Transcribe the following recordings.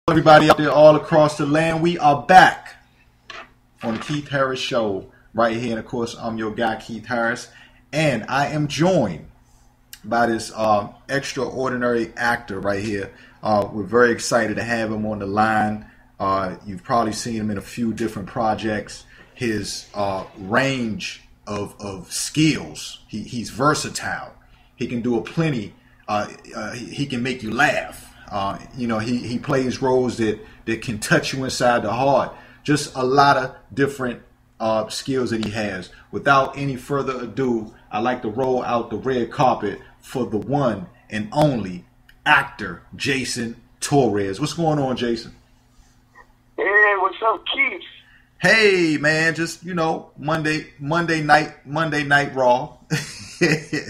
Everybody out there all across the land, we are back on the Keith Harris Show right here. And of course, I'm your guy, Keith Harris. And I am joined by this extraordinary actor right here. We're very excited to have him on the line. You've probably seen him in a few different projects. His range of skills, he's versatile. He can do a plenty. He can make you laugh. He plays roles that can touch you inside the heart. Just a lot of different skills that he has. Without any further ado, I'd like to roll out the red carpet for the one and only actor, Jason Torres. What's going on, Jason? Hey, what's up, Keith? Hey, man, just, Monday night Raw.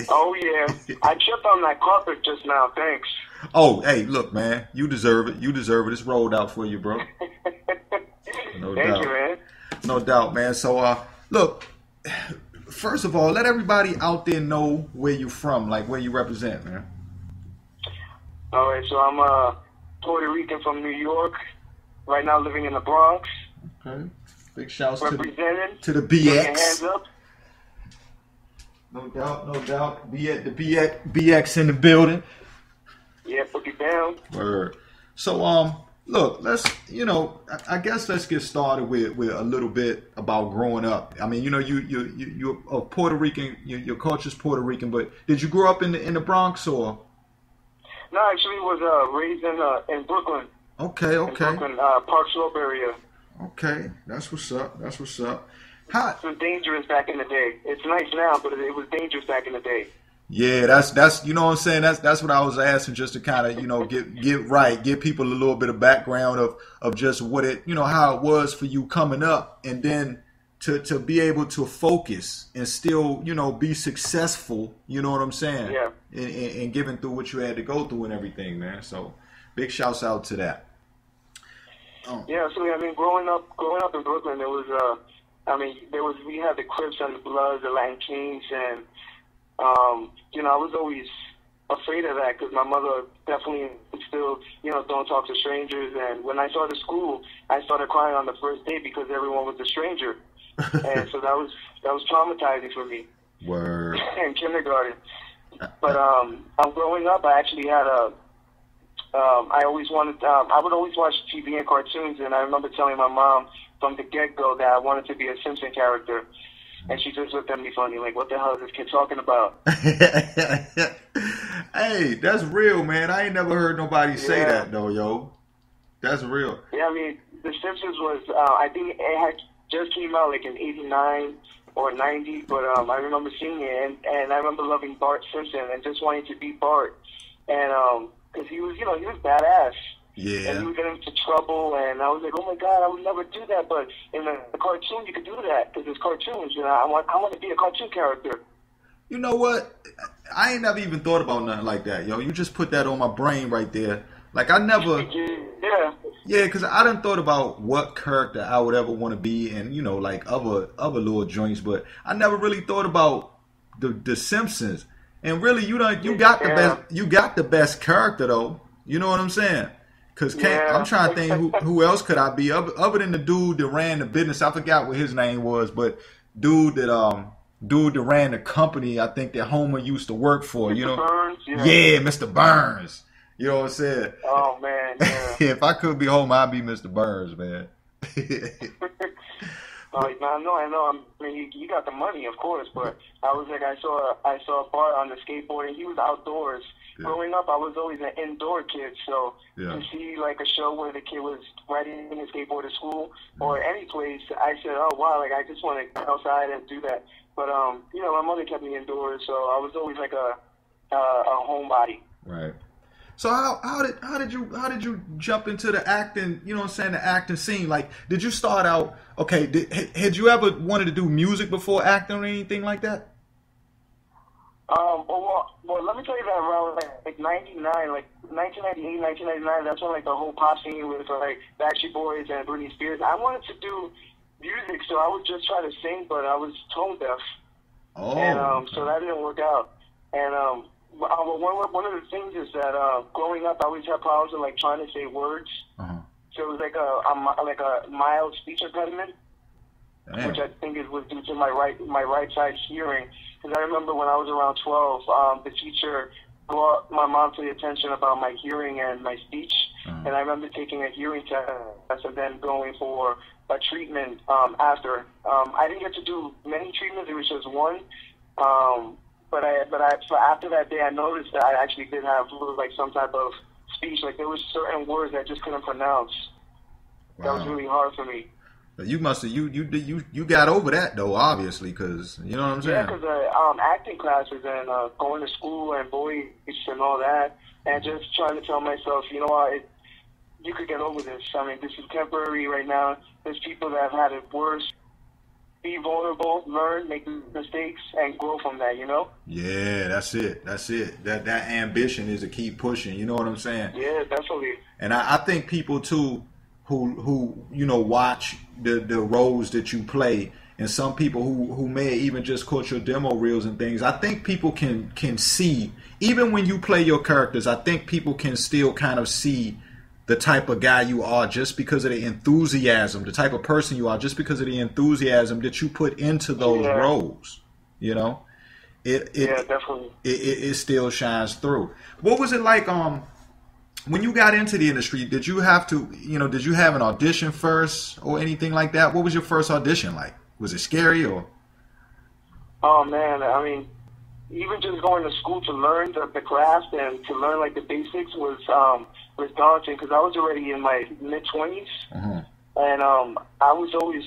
Oh, yeah. I tripped on that carpet just now. Thanks. Oh, hey, look, man, you deserve it. It's rolled out for you, bro. No doubt. Thank you, man. No doubt, man. So, look, first of all, let everybody out there know where you from, like where you represent, man. All right, so I'm Puerto Rican from New York. Right now living in the Bronx. Okay. Big shouts to the Putting BX. hands up. No doubt. The BX in the building. Yeah, put it down. Word. So, look, I guess let's get started with a little bit about growing up. I mean, you're a Puerto Rican. Your culture's Puerto Rican, but did you grow up in the Bronx or? No, I actually was raised in Brooklyn. Okay. In Brooklyn, Park Slope area. Okay, that's what's up. It was dangerous back in the day. It's nice now, but it was dangerous back in the day. Yeah, that's you know what I'm saying. That's what I was asking, just to kind of give people a little bit of background of just what it how it was for you coming up, and then to be able to focus and still be successful. You know what I'm saying? Yeah. And giving through what you had to go through and everything, man. So big shouts out to that. Yeah, so I mean, growing up in Brooklyn, there was we had the Crips and the Bloods, the Latin Kings, and I was always afraid of that because my mother definitely instilled, don't talk to strangers. And when I started school, I started crying on the first day because everyone was a stranger, and so that was traumatizing for me. Word. In kindergarten. But I'm growing up. I actually had I would always watch TV and cartoons, and I remember telling my mom from the get-go that I wanted to be a Simpson character, and she just looked at me funny, like, what the hell is this kid talking about? Hey, that's real, man. I ain't never heard nobody say that, though, yo. That's real. Yeah, I mean, The Simpsons was, I think it had just came out, like, in 89 or 90, but I remember seeing it, and I remember loving Bart Simpson and just wanting to be Bart, and, because he was badass. Yeah. And he would get into trouble, and I was like, oh my God, I would never do that. But in the cartoon, you could do that because it's cartoons. I want to be a cartoon character. You know what? I ain't never even thought about nothing like that, yo. You just put that on my brain right there. Like I never. Yeah. Yeah, because I done thought about what character I would ever want to be, and like other little joints, but I never really thought about the Simpsons. And really, you got the best character though. You know what I'm saying? Because I'm trying to think who else could I be other than the dude that ran the business. I forgot what his name was, but dude that ran the company. I think that Homer used to work for. Mr. Burns, yeah, Mr. Burns. You know what I'm saying? Oh man, yeah. If I could be Homer, I'd be Mr. Burns, man. I know. I mean, you got the money, of course, but I was like, I saw Bart on the skateboard, and he was outdoors. Yeah. Growing up, I was always an indoor kid, so to see like a show where the kid was riding his skateboard to school or any place, I said, oh wow, like I just want to get outside and do that. But my mother kept me indoors, so I was always like a homebody. Right. So how did you jump into the acting? You know what I'm saying, the acting scene. Like, did you start out? Okay, had you ever wanted to do music before acting or anything like that? Well, let me tell you that around like 99, like 1998, 1999, that's when like the whole pop scene was like Backstreet Boys and Britney Spears. I wanted to do music, so I would just try to sing, but I was tone deaf. Oh. And so that didn't work out. And one of the things is that growing up, I always had problems with like trying to say words. Uh-huh. So it was like a mild speech impediment, Damn. which I think was due to my right side hearing. Because I remember when I was around 12, the teacher brought my mom to the attention about my hearing and my speech. And I remember taking a hearing test and then going for a treatment after. I didn't get to do many treatments; it was just one. So after that day, I noticed that I actually did have like some type of speech. Like there was certain words I just couldn't pronounce. Wow. That was really hard for me. You must have you got over that though, obviously, because you know what I'm saying. Yeah, because acting classes and going to school and voice and all that, and just trying to tell myself, you know what, you could get over this. I mean, this is temporary right now. There's people that have had it worse. Be vulnerable, learn, make mistakes, and grow from that, you know? Yeah, that's it. That's it. That ambition is to keep pushing, you know what I'm saying? Yeah, definitely. And I think people, too, who you know, watch the roles that you play, and some people who may even just caught your demo reels and things, I think people can see, even when you play your characters, I think people can still kind of see the type of guy you are just because of the enthusiasm, the type of person you are just because of the enthusiasm that you put into those roles. You know, definitely. It still shines through. What was it like when you got into the industry? Did you have to, did you have an audition first or anything like that? What was your first audition like? Was it scary or? Oh man, I mean, even just going to school to learn the craft and to learn like the basics was daunting because I was already in my mid-20s, and I was always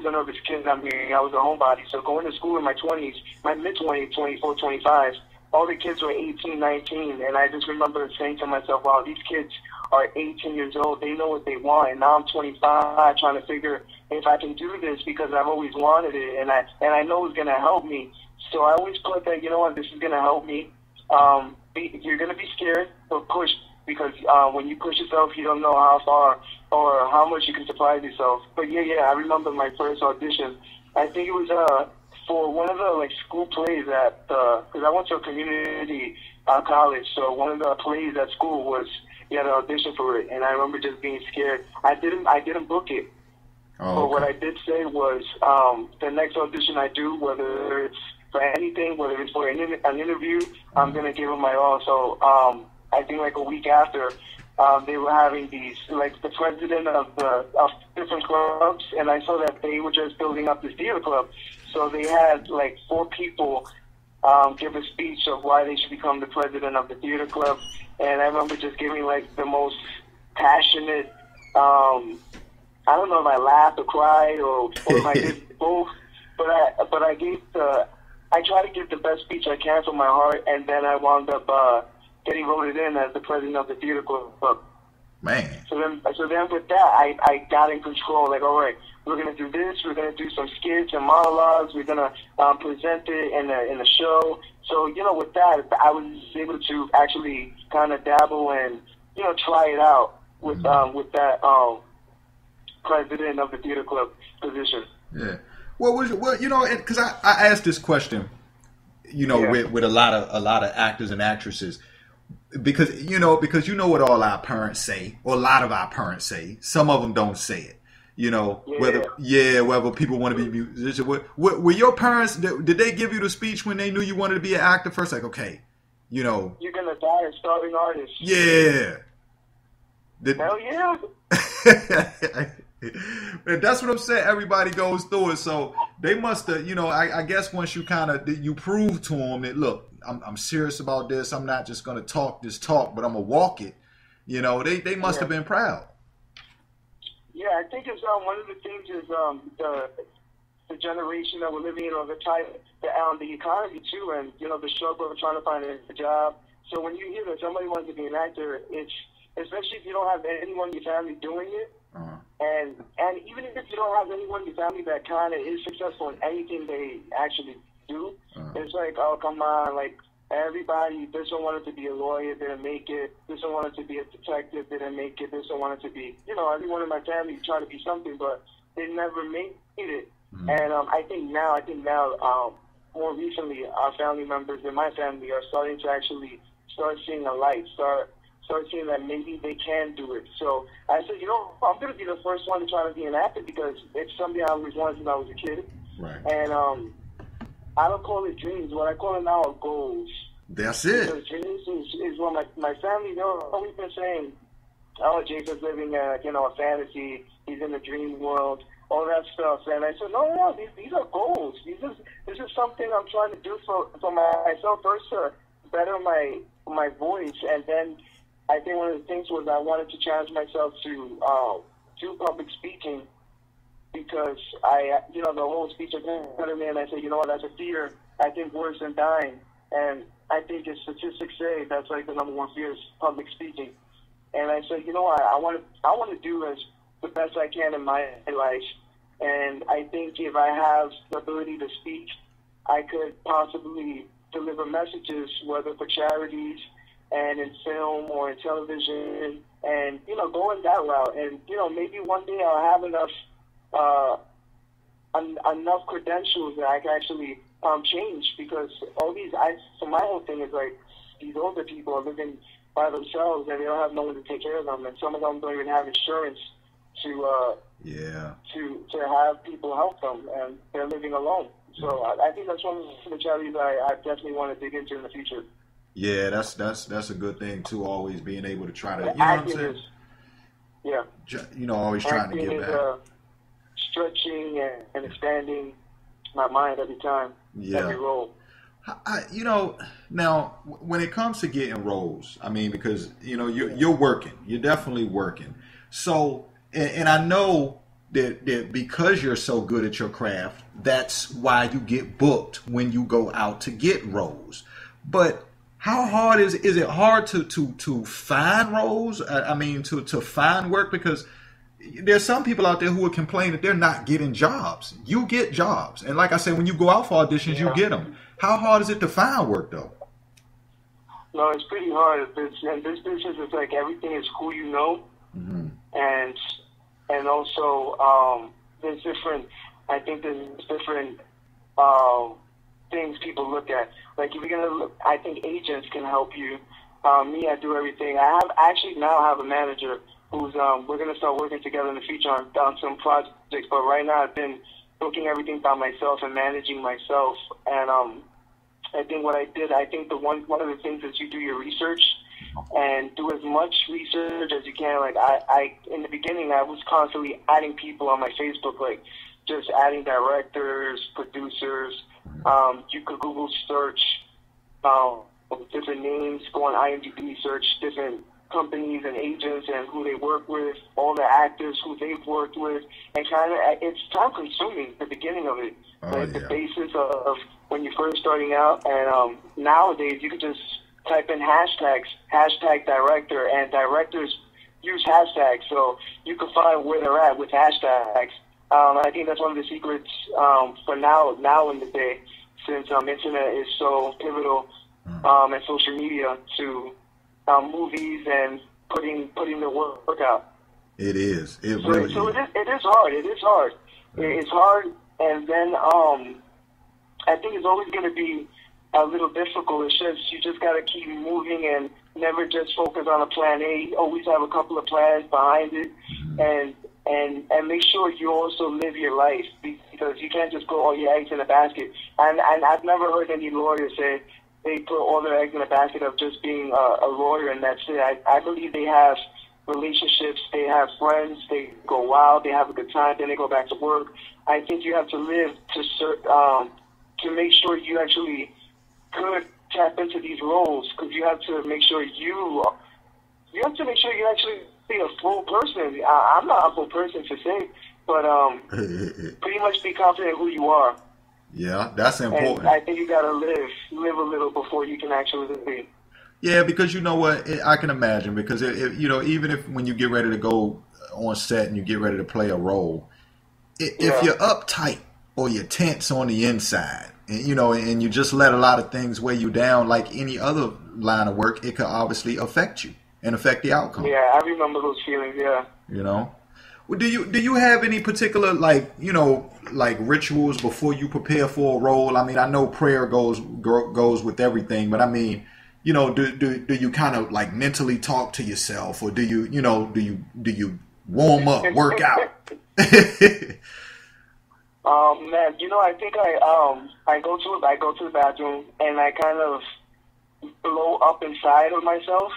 a nervous kid. I mean, I was a homebody, so going to school in my 20s, my mid-20s, 24, 25, all the kids were 18, 19, and I just remember saying to myself, wow, these kids are 18 years old, they know what they want, and now I'm 25 trying to figure if I can do this because I've always wanted it, and I know it's going to help me. So I always put that, you know what, this is going to help me. You're going to be scared, but push, because when you push yourself, you don't know how far or how much you can surprise yourself. But yeah, I remember my first audition. I think it was for one of the school plays at, because I went to a community college, so one of the plays at school was, you had an audition for it, and I remember just being scared. I didn't book it. But what I did say was, the next audition I do, whether it's for anything, whether it's for an interview, I'm going to give it my all. So I think a week after, they were having these, the president of different clubs, and I saw that they were just building up this theater club. So they had 4 people give a speech of why they should become the president of the theater club. And I remember just giving the most passionate, I don't know if I laughed or cried or if I did both, but I try to give the best speech I can from my heart, and then I wound up getting voted in as the president of the theater club. Man. So then with that, I got in control. All right, we're gonna do this. We're gonna do some skits and monologues. We're gonna present it in a show. So with that, I was able to actually kind of dabble and try it out with that president of the theater club position. Yeah. Because I asked this question, with a lot of actors and actresses, because you know what all our parents say, or a lot of our parents say. Some of them don't say it. Whether people want to be musicians. Were your parents? Did they give you the speech when they knew you wanted to be an actor first? Okay, you're gonna die a starving artist. Yeah. Hell yeah. That's what I'm saying. Everybody goes through it, so they must have. I guess once you you prove to them that, look, I'm serious about this. I'm not just gonna talk this talk, but I'm gonna walk it. They must have been proud. Yeah, I think it's one of the things is the generation that we're living in, or the economy too, and the struggle of trying to find a job. So when you hear that somebody wants to be an actor, it's especially if you don't have anyone in your family doing it. And even if you don't have anyone in your family that kind of is successful in anything they actually do, it's oh, come on, everybody, this one wanted to be a lawyer, didn't make it. This one wanted to be a detective, didn't make it. This one wanted to be, everyone in my family tried to be something, but they never made it. And I think now, more recently, our family members in my family are starting to actually start seeing a light, start start seeing that maybe they can do it. So I said, you know, I'm going to be the first one to try to be an actor because it's something I always wanted since I was a kid. Right. And I don't call it dreams. What I call it now are goals. That's it. Because dreams is what my family, they've always been saying, oh, Jason's living a fantasy. He's in the dream world, all that stuff. And I said, no, these are goals. This is something I'm trying to do for myself first to better my voice. And then I think one of the things was I wanted to challenge myself to do public speaking because the whole speech academy, and I said, you know what, as a fear, I think worse than dying. And I think as statistics say, that's like the #1 fear is public speaking. And I said, you know what, I want to do as the best I can in my life. And I think if I have the ability to speak, I could possibly deliver messages, whether for charities and in film or in television, and, go in that route. And, maybe one day I'll have enough credentials that I can actually change, because so my whole thing is like, these older people are living by themselves and they don't have no one to take care of them, and some of them don't even have insurance to have people help them, and they're living alone. So I think that's one of the charities I definitely want to dig into in the future. Yeah, that's a good thing too. Always being able to try to, you know what I'm saying? Yeah. Always trying to give back. Stretching and expanding my mind every time. Yeah. Every role. Now when it comes to getting roles, I mean, because you're working, you're definitely working. So, and I know that because you're so good at your craft, that's why you get booked when you go out to get roles. But how hard is it hard to find roles? I mean, to find work, because there's some people out there who would complain that they're not getting jobs. You get jobs, and like I said, when you go out for auditions, you get them. How hard is it to find work, though? No, it's pretty hard. And this business is like everything is who you know, and also there's different. I think there's different things people look at. Like if you're gonna look, I think agents can help you. Me, I do everything. I actually now have a manager who's we're gonna start working together in the future on some projects. But right now, I've been booking everything by myself and managing myself. And I think what I did, I think one of the things is you do your research and do as much research as you can. Like I in the beginning, I was constantly adding people on my Facebook, like just adding directors, producers. You could Google search different names, go on IMDb, search different companies and agents and who they work with, all the actors who they've worked with, and it's time consuming, the beginning of it. The basis of when you're first starting out, and nowadays you can just type in hashtags, hashtag director, and directors use hashtags, so you can find where they're at with hashtags. I think that's one of the secrets for now in the day, since internet is so pivotal, and social media to movies and putting the work out. It is. It is hard. It's hard, and then I think it's always going to be a little difficult. It's just you just got to keep moving and never just focus on a plan A. Always have a couple of plans behind it, and make sure you also live your life, because you can't just put all your eggs in a basket. And I've never heard any lawyer say they put all their eggs in a basket of just being a lawyer and that's it. I believe they have relationships, they have friends, they go out, they have a good time, then they go back to work. I think you have to live to make sure you actually could tap into these roles, because you have to make sure you actually be a full person. I'm not a full person to say, but pretty much be confident in who you are. Yeah, that's important. And I think you gotta live a little before you can actually be. Yeah, because you know what, I can imagine, because even if when you get ready to go on set and you get ready to play a role, if you're uptight or you're tense on the inside, and you just let a lot of things weigh you down, like any other line of work, it could obviously affect you and affect the outcome. Yeah, I remember those feelings. Yeah. Well, do you have any particular like rituals before you prepare for a role? I mean, I know prayer goes with everything, but I mean, do you kind of like mentally talk to yourself, or do you warm up, work out? Man, I think I go to the bathroom and I kind of blow up inside of myself,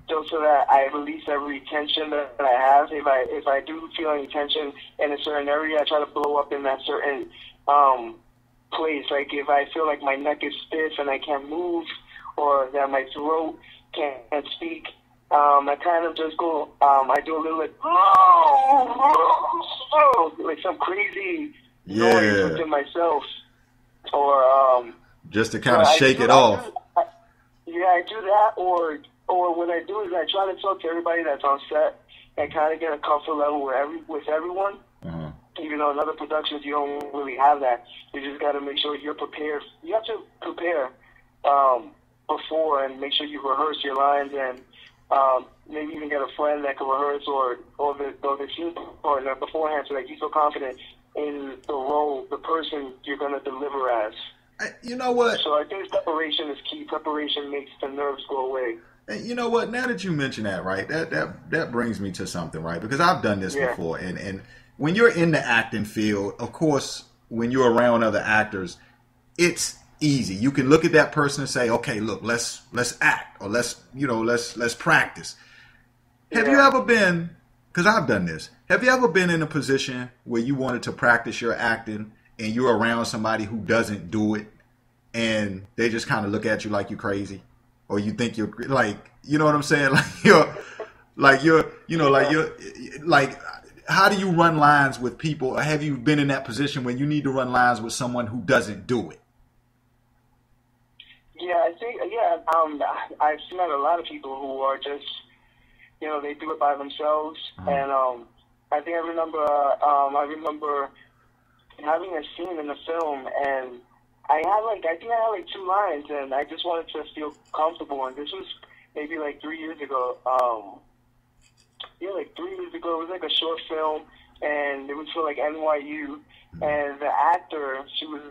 just so that I release every tension that I have. If I do feel any tension in a certain area, I try to blow up in that certain place. Like if I feel like my neck is stiff and I can't move, or that my throat can't speak, I kind of just go. I do a little like some crazy noise within myself, or just to kind of shake it off. I do that, or what I do is I try to talk to everybody that's on set and kind of get a comfort level with everyone. Even though in other productions you don't really have that, you just got to make sure you're prepared. You have to prepare before and make sure you rehearse your lines, and maybe even get a friend that can rehearse or the scene partner beforehand, so that you feel confident in the role, the person you're going to deliver as. You know what? So I think preparation is key. Preparation makes the nerves go away. And you know what? Now that you mention that, right, that brings me to something, right? Because I've done this before, and when you're in the acting field, of course, when you're around other actors, it's easy. You can look at that person and say, okay, look, let's act, or let's practice. Have you ever been? Because I've done this. Have you ever been in a position where you wanted to practice your acting, and you're around somebody who doesn't do it, and they just kind of look at you like you're crazy, or you think you're like, you know what I'm saying? How do you run lines with people? Or have you been in that position when you need to run lines with someone who doesn't do it? Yeah, I think, I've met a lot of people who are just, they do it by themselves. And I think I remember having a scene in the film, and I think I had 2 lines, and I just wanted to feel comfortable. And this was maybe 3 years ago. 3 years ago. It was a short film, and it was for NYU. And the actor, she was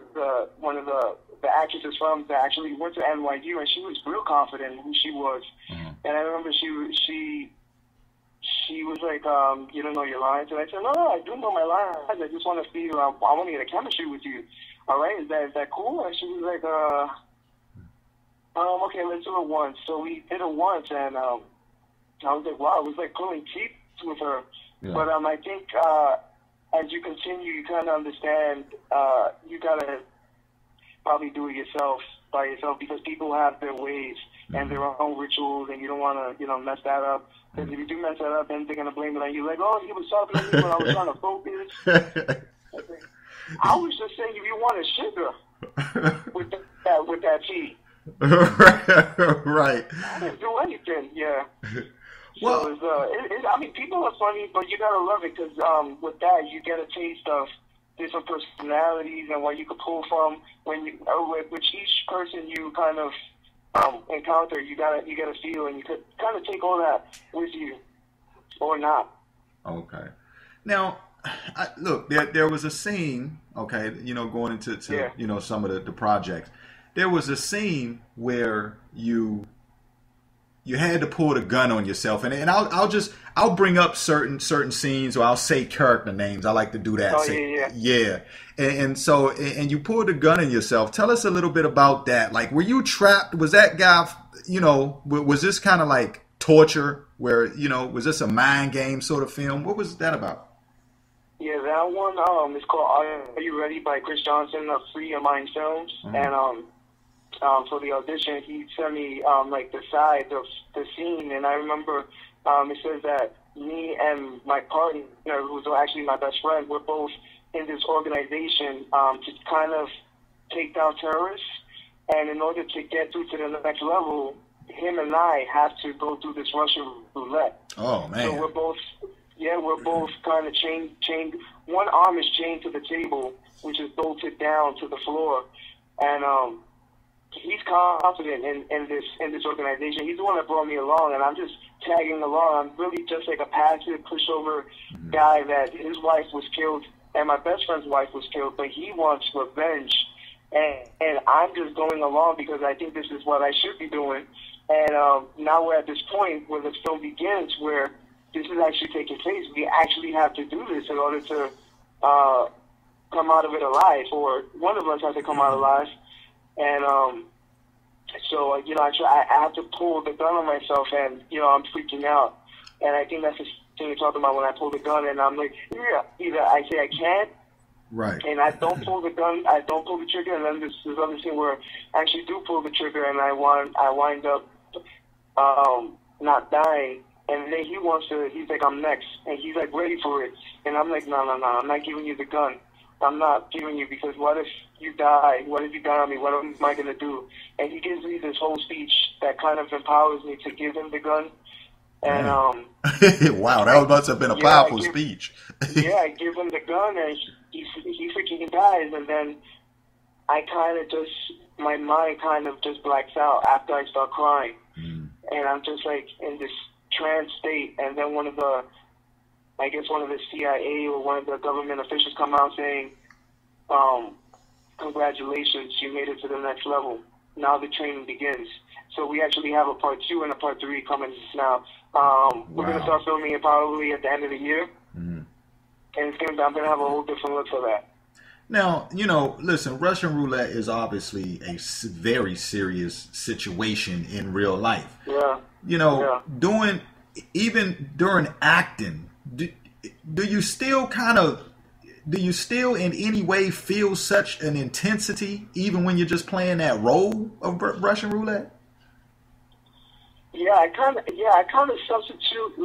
one of the actresses from that actually went to NYU, and she was real confident in who she was. And I remember she was like, you don't know your lines? And I said, no, I do know my lines. I just want to feel, I want to get a chemistry with you. All right, is that cool? And she was like, okay, let's do it once. So we did it once, and I was like, wow, it was like pulling teeth with her. Yeah. But I think as you continue, you kind of understand you got to probably do it by yourself, because people have their ways and their own rituals, and you don't want to, mess that up. Because if you do mess that up, then they're going to blame it on you. Like, oh, he was talking to me when I was trying to focus. I was just saying, if you wanted sugar with that tea. Right. I didn't do anything, yeah. Well, so people are funny, but you got to love it, because with that, you get a taste of different personalities and what you could pull from when you, with each person you kind of encounter, you gotta feel, and you could kind of take all that with you, or not. Okay. Now, look, there was a scene. Okay, going into some of the projects, there was a scene where you had to pull the gun on yourself, and I'll bring up certain scenes, or I'll say character names. I like to do that. Oh, yeah. And so you pulled the gun on yourself. Tell us a little bit about that. Like, were you trapped? Was that guy, was this kind of like torture? Where was this a mind game sort of film? What was that about? Yeah, that one is called "Are You Ready" by Chris Johnson of Free Your Mind Films, and for the audition, he sent me the side of the scene, and I remember it says that me and my partner, who's actually my best friend, we're both in this organization to kind of take down terrorists, and in order to get through to the next level, him and I have to go through this Russian roulette. Oh man! So we're both kind of chained. One arm is chained to the table, which is bolted down to the floor, and he's confident in this organization. He's the one that brought me along, and I'm just tagging along. I'm really just like a passive pushover guy that his wife was killed, and my best friend's wife was killed, but he wants revenge, and I'm just going along because I think this is what I should be doing. And now we're at this point where the film begins, where this is actually taking place. We actually have to do this in order to come out of it alive, or one of us has to come out alive. And so, I have to pull the gun on myself, and, I'm freaking out. And I think that's the thing you're talking about when I pull the gun, and I'm like, yeah, either I say I can't, right, and I don't pull the gun, I don't pull the trigger, and then there's other thing where I actually do pull the trigger, and I wind up not dying. And then he's like, I'm next, and he's like ready for it. And I'm like, no, I'm not giving you the gun. I'm not giving you, because what if you die? What if you die on me? What am I going to do? And he gives me this whole speech that kind of empowers me to give him the gun. And wow, that must have been a powerful speech. Yeah, I give him the gun, and he freaking dies. And then I kind of just, my mind kind of just blacks out after I start crying. And I'm just like in this trance state. And then one of the CIA or one of the government officials come out saying, congratulations, you made it to the next level. Now the training begins. So we actually have a part 2 and a part 3 coming now. We're going to start filming it probably at the end of the year. And I'm going to have a whole different look for that. Now, listen, Russian roulette is obviously a very serious situation in real life. Yeah. Even during acting, do you still in any way feel such an intensity, even when you're just playing that role of Russian roulette? Yeah, I kind of substitute,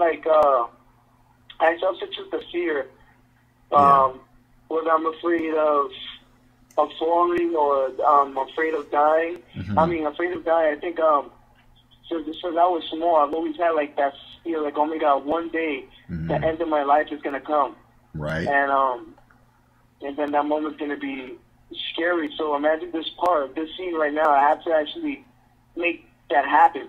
I substitute the fear. Whether I'm afraid of falling or I'm afraid of dying. I mean, afraid of dying, I think, since I was small, I've always had, that fear, oh my God, one day, the end of my life is going to come. Right. And then that moment's going to be scary. So imagine this scene right now, I have to actually make that happen.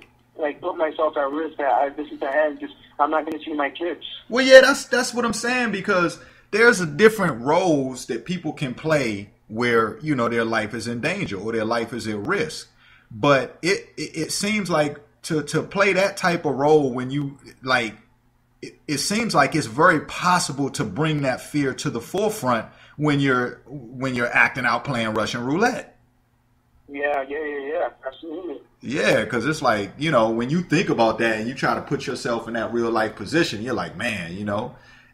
Put myself at risk that this is the end, I'm not going to see my kids. Well, yeah, that's what I'm saying, because there's different roles that people can play where, their life is in danger or their life is at risk. But it seems like to play that type of role when you, it seems like it's very possible to bring that fear to the forefront when you're acting out playing Russian roulette. Yeah, absolutely. Yeah, because it's like, when you think about that and you try to put yourself in that real life position, you're like, man,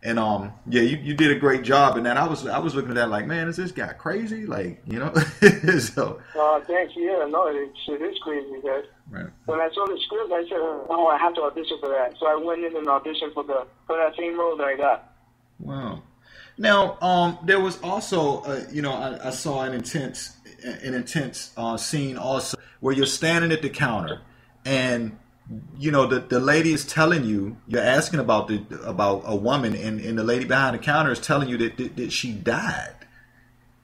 And you did a great job in that. I was looking at that like, man, is this guy crazy? So. Thanks. Yeah, no, it is crazy, guys. Right. When I saw the script, I said, oh, I have to audition for that. So I went in and auditioned for that same role that I got. Wow. Now, there was also, I saw an intense scene also where you're standing at the counter and. The lady is telling you, you're asking about a woman, and the lady behind the counter is telling you that she died.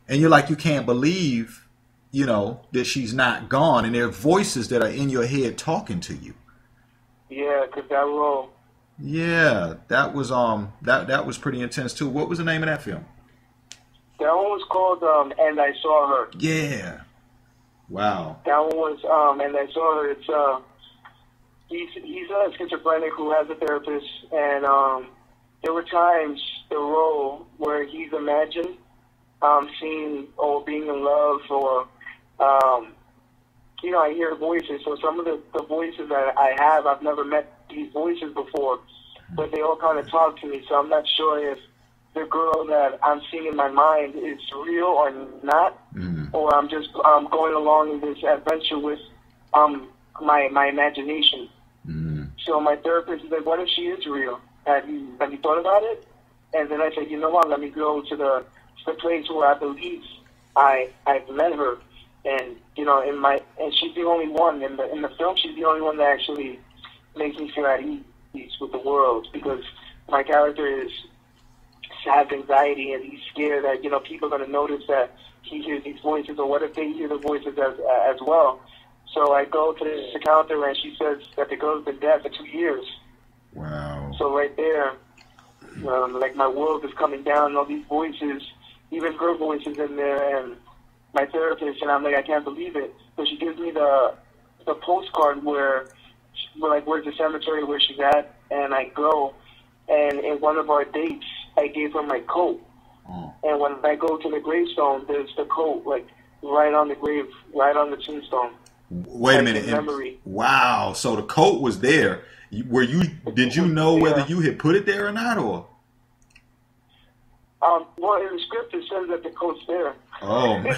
And you're like, you can't believe, that she's not gone. And there are voices that are in your head talking to you. Yeah, because that role. Yeah, that was that was pretty intense too. What was the name of that film? That one was called And I Saw Her. Yeah. Wow. That one was And I Saw Her. It's He's a schizophrenic who has a therapist, and there were times the role where he's imagined seeing or being in love, or I hear voices. So some of the voices that I have, I've never met these voices before, but they all kind of talk to me. So I'm not sure if the girl that I'm seeing in my mind is real or not, or I'm just going along in this adventure with my imagination. So my therapist is like, what if she is real? Have you thought about it? And then I said, you know what, let me go to the place where I believe I've met her. And, and she's the only one in the film, she's the only one that actually makes me feel at ease with the world, because my character has anxiety and he's scared that, people are going to notice that he hears these voices, or what if they hear the voices as well? So I go to the counter and she says that the girl's been dead for 2 years. Wow. So right there, my world is coming down, and all these voices, even her voices in there, and my therapist, and I'm like, I can't believe it. So she gives me the postcard where like, where's the cemetery where she's at? And I go, and in one of our dates, I gave her my coat. And when I go to the gravestone, there's the coat, like, right on the grave, right on the tombstone. Wait a minute. Memory. Wow. So the coat was there. Did you know whether you had put it there or not, or? Well, in the script it says that the coat's there. Oh. but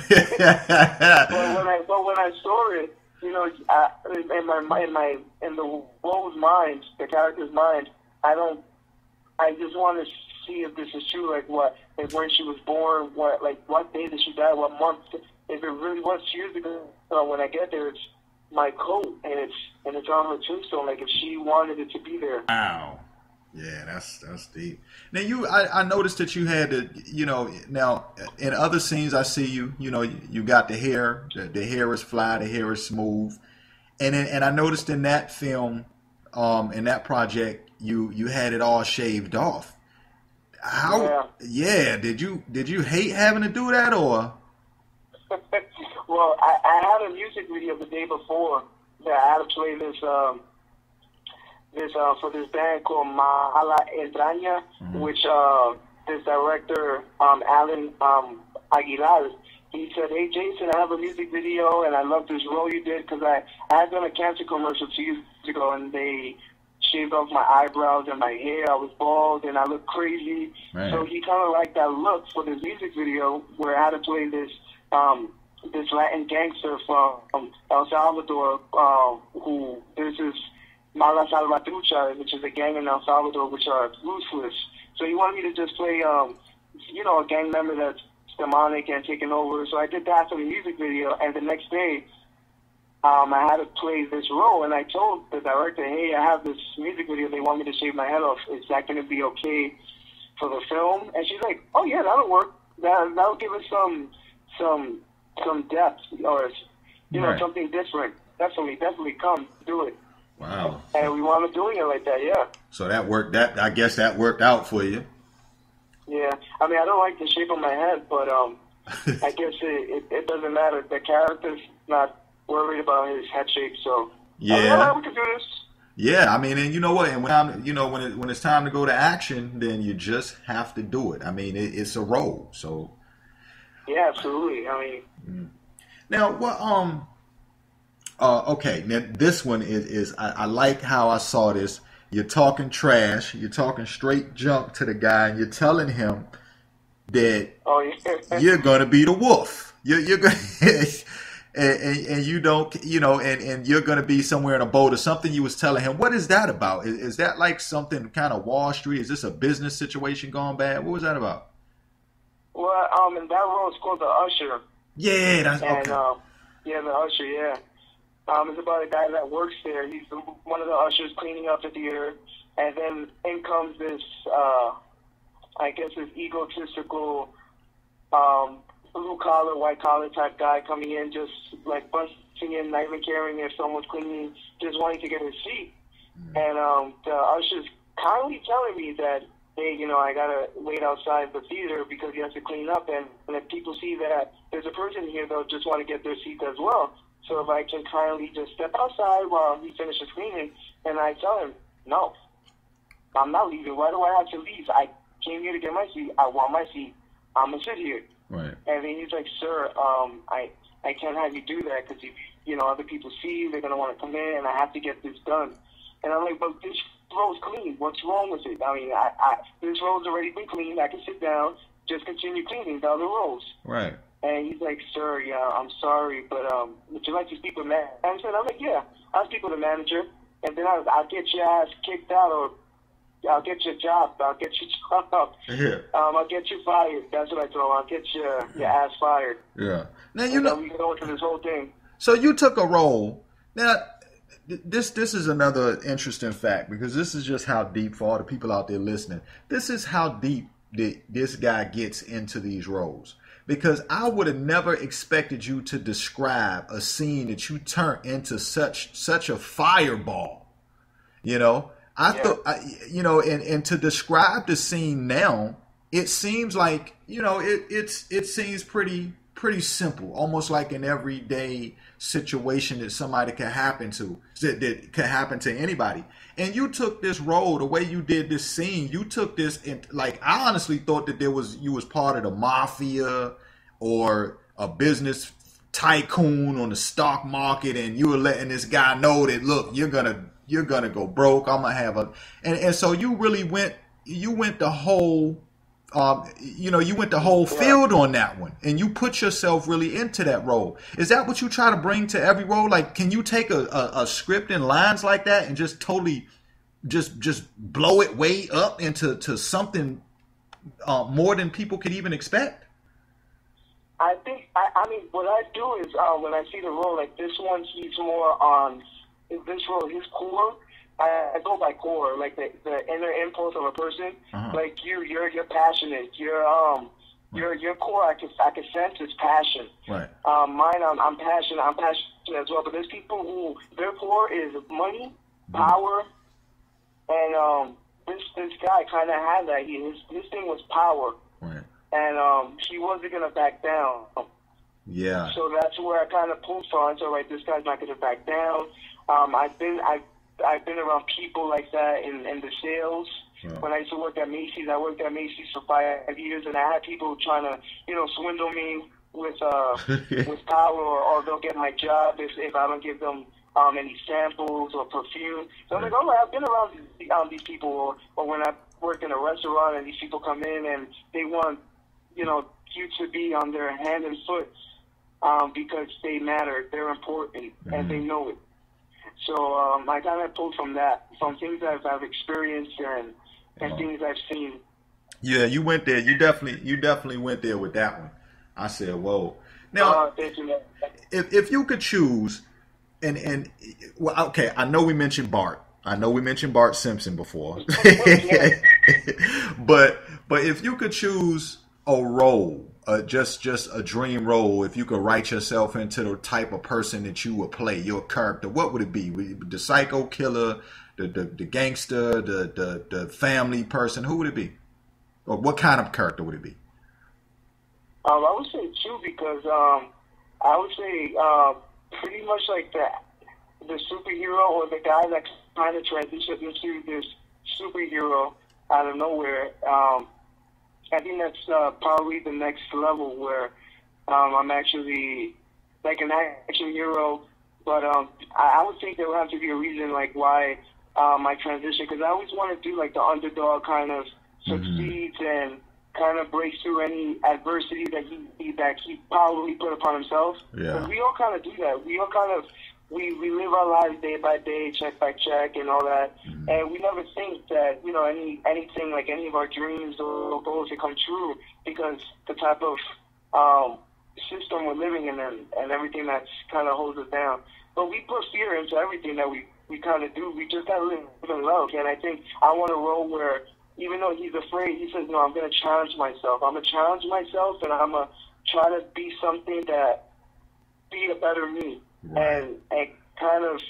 when I saw it, you know, in the world's mind, the character's mind, I just want to see if this is true. Like when she was born, what day did she die, what month? If it really was years ago, when I get there, it's my coat and it's on her tombstone. Like if she wanted it to be there. Wow. Yeah, that's deep. Now I noticed that you had to, you know, now in other scenes I see you know, you got the hair, the hair is fly, the hair is smooth, and I noticed in that film, in that project, you had it all shaved off. How? Yeah. Did you hate having to do that, or? Well, I had a music video the day before that I had to play this for this band called Mala Entraña, which this director Alan Aguilar, he said, "Hey Jason, I have a music video and I love this role you did because I had done a cancer commercial 2 years ago and they shaved off my eyebrows and my hair. I was bald and I looked crazy." Right. So he kind of liked that look for this music video where I had to play this Latin gangster from El Salvador, who this is Mala Salvatrucha, which is a gang in El Salvador, which are ruthless. So he wanted me to just play, you know, a gang member that's demonic and taking over. So I did that for the music video, and the next day, I had to play this role, and I told the director, "Hey, I have this music video. They want me to shave my head off. Is that going to be okay for the film?" And she's like, "Oh yeah, that'll work. That'll give us some depth, or you know, something different. Definitely come do it." Wow. And we wound up doing it like that, yeah. So that worked. I guess that worked out for you. Yeah. I mean, I don't like the shape of my head, but I guess it doesn't matter. The character's not worried about his head shape, so yeah, we can do this. Yeah, I mean, and you know what? And when it's time to go to action, then you just have to do it. I mean, it's a role, so. Yeah, absolutely. I mean. Now, what? Okay, now this one is I like how I saw this. You're talking trash. You're talking straight junk to the guy, and you're telling him that you're gonna be the wolf. You're gonna, and you don't, you know, and you're gonna be somewhere in a boat or something. You was telling him. What is that about? Is that like something kind of Wall Street? Is this a business situation gone bad? What was that about? Well, in that role, it's called the usher. Yeah, that's okay. And the usher, yeah. It's about a guy that works there. He's one of the ushers cleaning up the theater, and then in comes this, I guess, this egotistical, blue collar, white collar type guy coming in, just like busting in, not even caring if someone's cleaning, just wanting to get his seat. And the usher's kindly telling me that, hey, you know, I gotta wait outside the theater because he has to clean up, and if people see that there's a person here, they'll just want to get their seat as well. So if I can kindly just step outside while he finishes cleaning, and I tell him, no, I'm not leaving. Why do I have to leave? I came here to get my seat. I want my seat. I'm going to sit here. Right. And then he's like, sir, I can't have you do that because, if you know, other people see you, they're going to want to come in, and I have to get this done. And I'm like, but this roll's clean. What's wrong with it? I mean, this roll's already been cleaned. I can sit down, just continue cleaning the other rolls. Right. And he's like, sir, yeah, I'm sorry, but would you like to speak with manager? I'm like, yeah, I'll speak with the manager, and then I'll get your ass kicked out, or I'll get your job. I'll get your job. Yeah. I'll get you fired. That's what I told him. I'll get your ass fired. Yeah. Now, you know, we can go into this whole thing. So you took a role. Now, this is another interesting fact, because this is just how deep, for all the people out there listening, this is how deep this guy gets into these roles. Because I would have never expected you to describe a scene that you turned into such a fireball. You know, I thought, you know, and to describe the scene now, it seems like, you know, it seems pretty pretty simple, almost like an everyday situation that somebody could happen to, that could happen to anybody. And you took this role, the way you did this scene, you took this, and like, I honestly thought that you was part of the mafia or a business tycoon on the stock market, and you were letting this guy know that, look, you're gonna go broke. I'm gonna have and so you really went the whole. You went the whole field on that one, and you put yourself really into that role. Is that what you try to bring to every role? Like, can you take a script and lines like that and just totally just blow it way up into something more than people could even expect? I think, I mean, what I do is when I see the role, like this one, he's more on this role, his core. I go by core, like the inner impulse of a person. Like you're passionate. Your core, I can sense is passion. Right. Mine, I'm passionate. I'm passionate as well. But there's people who their core is money, power, and this guy kind of had that. His thing was power. Right. And he wasn't gonna back down. Yeah. So that's where I kind of pulled from. So right, this guy's not gonna back down. I've been around people like that in the sales. Yeah. When I used to work at Macy's, I worked at Macy's for 5 years, and I had people trying to, swindle me with with power, or they'll get my job if I don't give them any samples or perfume. So I'm like, all right, I've been around these people, or when I work in a restaurant and these people come in and they want, you to be on their hand and foot because they matter, they're important, and they know it. So I kind of pulled from that, from things that I've experienced and things I've seen. Yeah, you went there. You definitely went there with that one. I said, whoa. Now, thank you, man. If you could choose, and well, okay, I know we mentioned Bart. I know we mentioned Bart Simpson before. But if you could choose a role, just a dream role, if you could write yourself into the type of person that you would play, your character, what would it be? The psycho killer, the gangster, the family person? Who would it be? Or what kind of character would it be? I would say two, because I would say pretty much like the superhero, or the guy that kind of transitions into this superhero out of nowhere. I think that's probably the next level, where I'm actually like an action hero. But I would think there would have to be a reason, like, why my transition, because I always want to do like the underdog, kind of succeeds and kind of breaks through any adversity that he probably put upon himself. Yeah. We all kind of do that. We all kind of we live our lives day by day, check by check, and all that. And we never think that, anything, like any of our dreams or goals can come true, because the type of system we're living in and everything that's kind of holds us down. But we put fear into everything that we kind of do. We just got to live in love. And I think I want a role where, even though he's afraid, he says, no, I'm going to challenge myself. I'm going to challenge myself, and I'm going to try to be something that be a better me. Right. And kind of,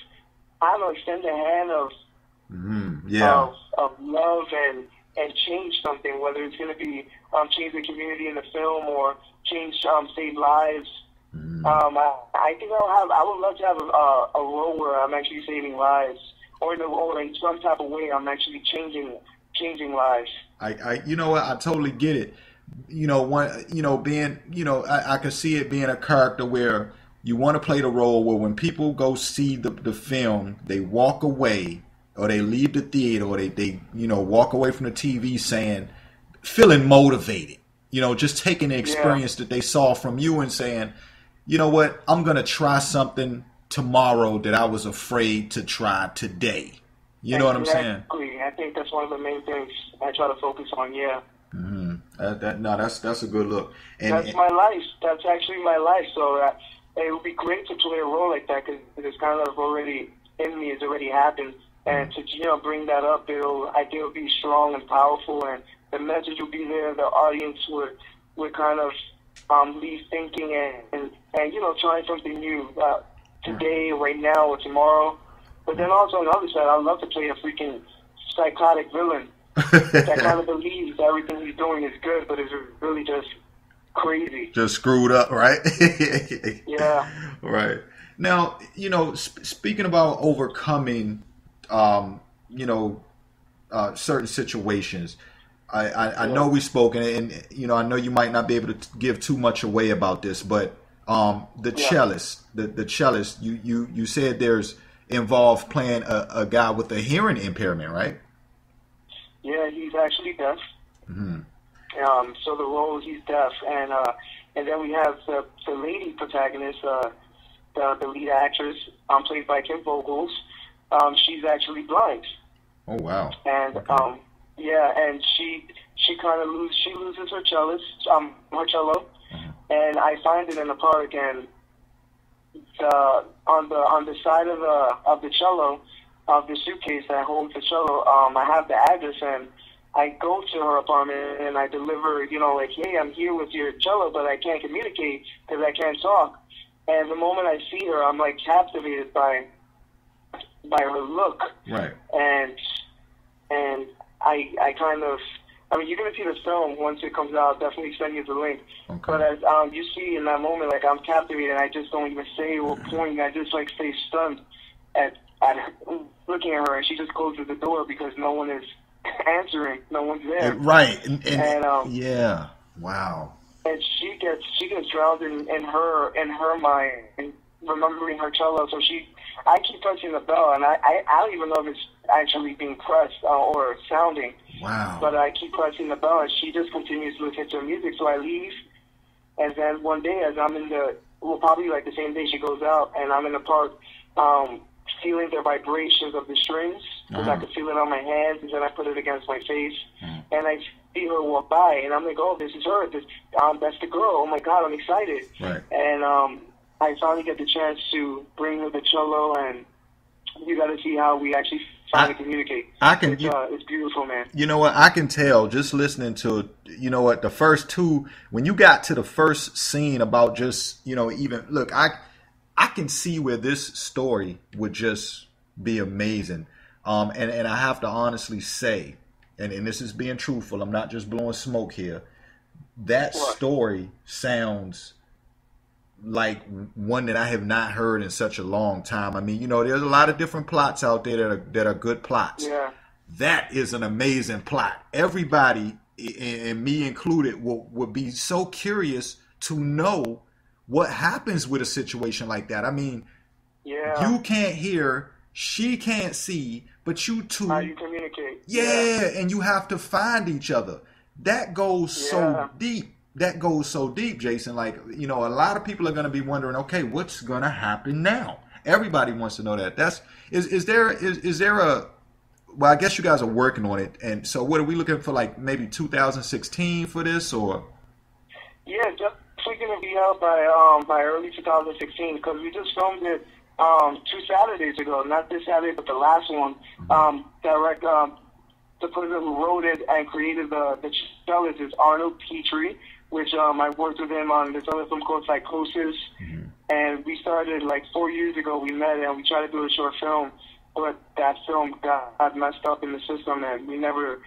I don't know, extend the hand of love and change something, whether it's going to be change the community in the film, or change, save lives. I think I would love to have a role where I'm actually saving lives, or in some type of way I'm actually changing lives. You know what? I totally get it. I could see it being a character where you want to play the role where when people go see the film, they walk away, or they leave the theater, or they walk away from the TV feeling motivated, just taking the experience that they saw from you and saying, you know what, I'm going to try something tomorrow that I was afraid to try today. You know what I'm saying? Exactly. I think that's one of the main things I try to focus on, yeah. That's a good look. And that's my life. That's actually my life. So it would be great to play a role like that, because it's kind of already in me. It's already happened. And to bring that up, I think it'll be strong and powerful, and the message will be there. The audience would kind of leave thinking and trying something new today, right now, or tomorrow. But then also on the other side, I'd love to play a freaking psychotic villain that kind of believes that everything he's doing is good, but is really just crazy. Just screwed up, right? Yeah. Right. Now, you know, speaking about overcoming, you know, certain situations, I know we spoke, and you know, I know you might not be able to give too much away about this, but the cellist, the cellist, you said there's involved playing a guy with a hearing impairment, right? Yeah, he's actually deaf. Mm-hmm. So the role, he's deaf, and then we have the lady protagonist, the lead actress, played by Kim Vogels. She's actually blind. Oh wow! And okay. Yeah, and she kind of loses her cello, Uh-huh. and I find it in the park, and on the side of the cello, of the suitcase that holds the cello, I have the address, and I go to her apartment and I deliver, you know, like, hey, I'm here with your cello, but I can't communicate because I can't talk. And the moment I see her, I'm like captivated by her look. Right. And I kind of, I mean, you're gonna see the film once it comes out. I'll definitely send you the link. Okay. But as you see in that moment, like, I'm captivated. I just don't even say or point. I just like stay stunned at looking at her, and she just closes the door because no one is answering. No one's there. Right. And yeah. Wow. And she gets drowned in her mind, and remembering her cello. So I keep pressing the bell, and I don't even know if it's actually being pressed or sounding. Wow. But I keep pressing the bell, and she just continues to listen to her music. So I leave, and then one day, as I'm probably like the same day she goes out, and I'm in the park, feeling the vibrations of the strings, because I could feel it on my hands, and then I put it against my face, and I see her walk by, and I'm like, oh, this is her. That's the girl. Oh my God, I'm excited. Right. And I finally get the chance to bring her the cello, and you got to see how we actually finally communicate. It's beautiful, man. You know what? I can tell just listening to, you know what, the first two, when you got to the first scene about just, you know, even, look, I can see where this story would just be amazing. And I have to honestly say, and this is being truthful, I'm not just blowing smoke here, that story sounds like one that I have not heard in such a long time. I mean, you know, there's a lot of different plots out there that are good plots. Yeah. That is an amazing plot. Everybody, and me included, will be so curious to know what happens with a situation like that. I mean, you can't hear, she can't see, but you two, how you communicate. Yeah, and you have to find each other. That goes so deep. That goes so deep, Jason. Like, you know, a lot of people are going to be wondering, okay, what's going to happen now? Everybody wants to know that. Is there a, well, I guess you guys are working on it. And so what are we looking for, like maybe 2016 for this, or? Yeah, definitely going to be out by early 2016, because we just filmed it 2 Saturdays ago. Not this Saturday, but the last one. The person who wrote it and created the cellist is Arnold Petrie, which I worked with him on this other film called Psychosis. And we started like 4 years ago. We met and we tried to do a short film, but that film got messed up in the system, and we never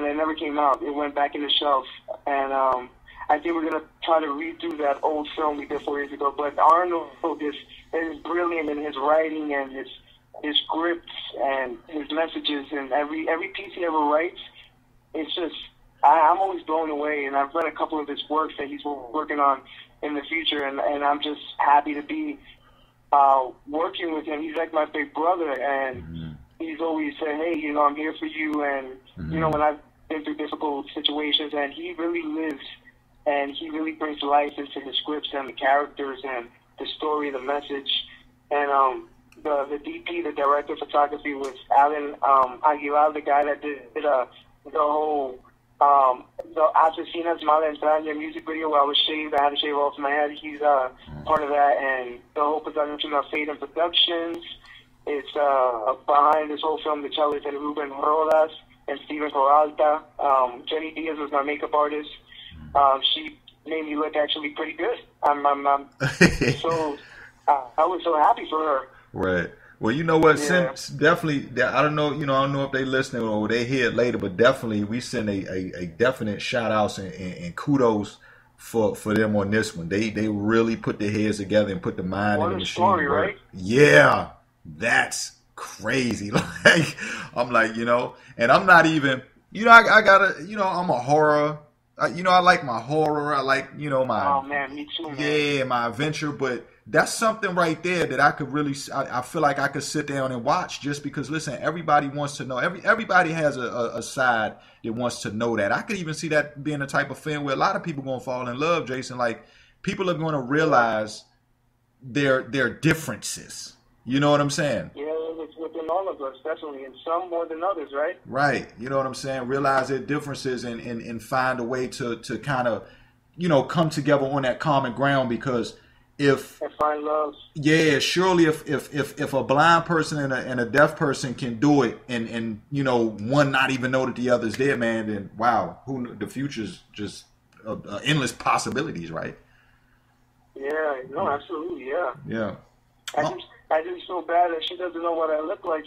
it never came out. It went back in the shelf, and I think we're gonna try to redo that old film we did 4 years ago. But Arnold is brilliant in his writing and his scripts and his messages, and every piece he ever writes. It's just, I'm always blown away, and I've read a couple of his works that he's working on in the future, and I'm just happy to be working with him. He's like my big brother, and he's always said, hey, you know, I'm here for you, and you know, when I've been through difficult situations, and he really lives, and he really brings life into the scripts and the characters and the story, the message, and the DP, the director of photography, was Alan Aguilar, the guy that did the whole the Asesinas Mala Entraña music video where I was shaved. I had to shave off my head. He's part of that, and the whole production of Fade and Productions. It's behind this whole film, the cellist and Ruben Rodas and Steven Coralta. Jenny Diaz was my makeup artist. She made me look actually pretty good. So I was so happy for her. Right. Well, you know what? Yeah. Definitely. I don't know. I don't know if they listening or they hear it later, but definitely we send a definite shout outs and kudos for them on this one. They really put their heads together and put the mind What and the a machine story, to work. right? Yeah, that's crazy. Like I'm like, and I'm not even. I gotta. I'm a horror. I like my horror. I like, my, Oh man, me too, man. yeah, my adventure. But that's something right there that I could really, I feel like I could sit down and watch just because, listen, everybody wants to know. Everybody has a side that wants to know that. I could even see that being the type of film where a lot of people going to fall in love, Jason. Like, people are going to realize their differences. You know what I'm saying? Yeah, it's within all of us, definitely, and some more than others, right? Right. You know what I'm saying? Realize their differences and find a way to kind of, come together on that common ground because if And find love. yeah, surely if a blind person and a deaf person can do it and one not even know that the other's there, man, then wow, the future's just endless possibilities, right? Yeah, no, absolutely, yeah. Yeah. I just feel bad that she doesn't know what I look like,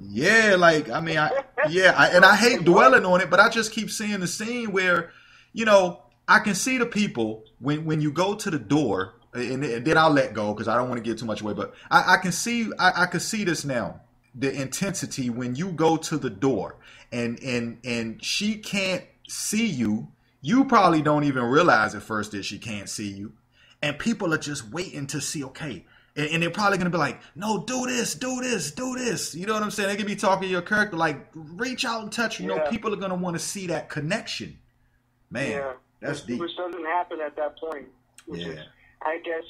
Yeah, like I mean, I hate dwelling on it, but I just keep seeing the scene where, I can see the people when you go to the door, and then I'll let go because I don't want to give too much away. But I can see I can see this now, the intensity when you go to the door and she can't see you. You probably don't even realize at first that she can't see you, and people are just waiting to see. Okay. And they're probably going to be like, no, do this, do this, do this. You know what I'm saying? They can be talking to your character, like, reach out and touch. People are going to want to see that connection. Man, that's deep. Which doesn't happen at that point. Which is, I guess,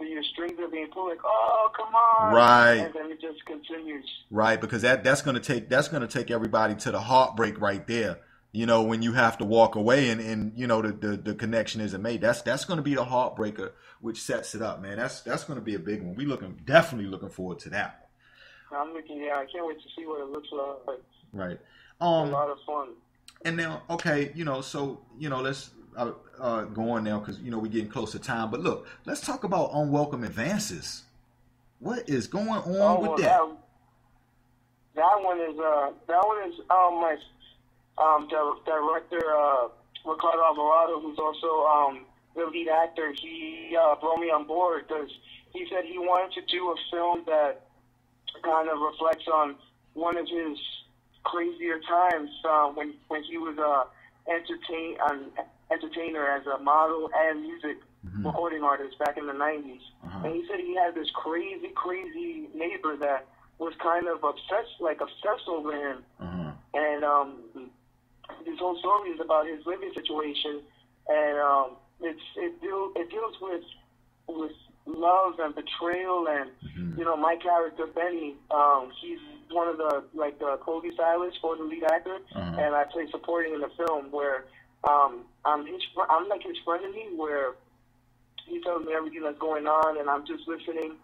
your strings are being pulled, like, oh, come on. Right. And then it just continues. Right, because that's going to take everybody to the heartbreak right there. When you have to walk away and the connection isn't made. That's going to be the heartbreaker, which sets it up, man. That's going to be a big one. Definitely looking forward to that one. I can't wait to see what it looks like. Right. A lot of fun. And now, okay, so let's go on now because we're getting close to time. But look, let's talk about unwelcome advances. What is going on with that? That one is my director Ricardo Alvarado, who's also the lead actor. He brought me on board because he said he wanted to do a film that kind of reflects on one of his crazier times when he was entertainer as a model and music recording artist back in the 90s. And he said he had this crazy neighbor that was kind of obsessed over him. And this whole story is about his living situation, and it deals with love and betrayal, and my character Benny, he's one of the clothing stylists for the lead actor, and I play supporting in the film where I'm like his frenemy, where he tells me everything that's going on, and I'm just listening.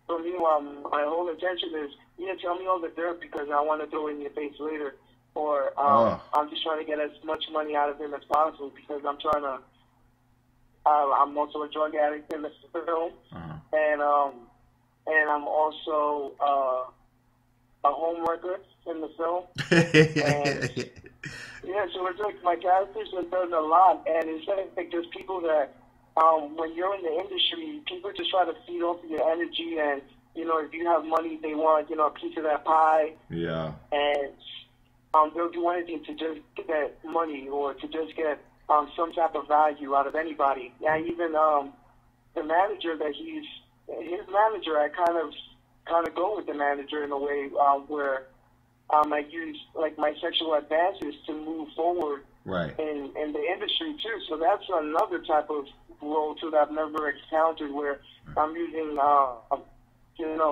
So meanwhile, my whole intention is, tell me all the dirt because I want to throw it in your face later. Or I'm just trying to get as much money out of him as possible because I'm trying to. I'm also a drug addict in the film, and I'm also a home worker in the film. And, so it's like my characters have done a lot, and it's like there's people that when you're in the industry, people just try to feed off of your energy, and if you have money, they want a piece of that pie. Yeah. And they'll do anything to just get money or to just get some type of value out of anybody. And even the manager his manager, I kind of go with the manager in a way where I use like my sexual advances to move forward in the industry too. So that's another type of role too that I've never encountered, where I'm using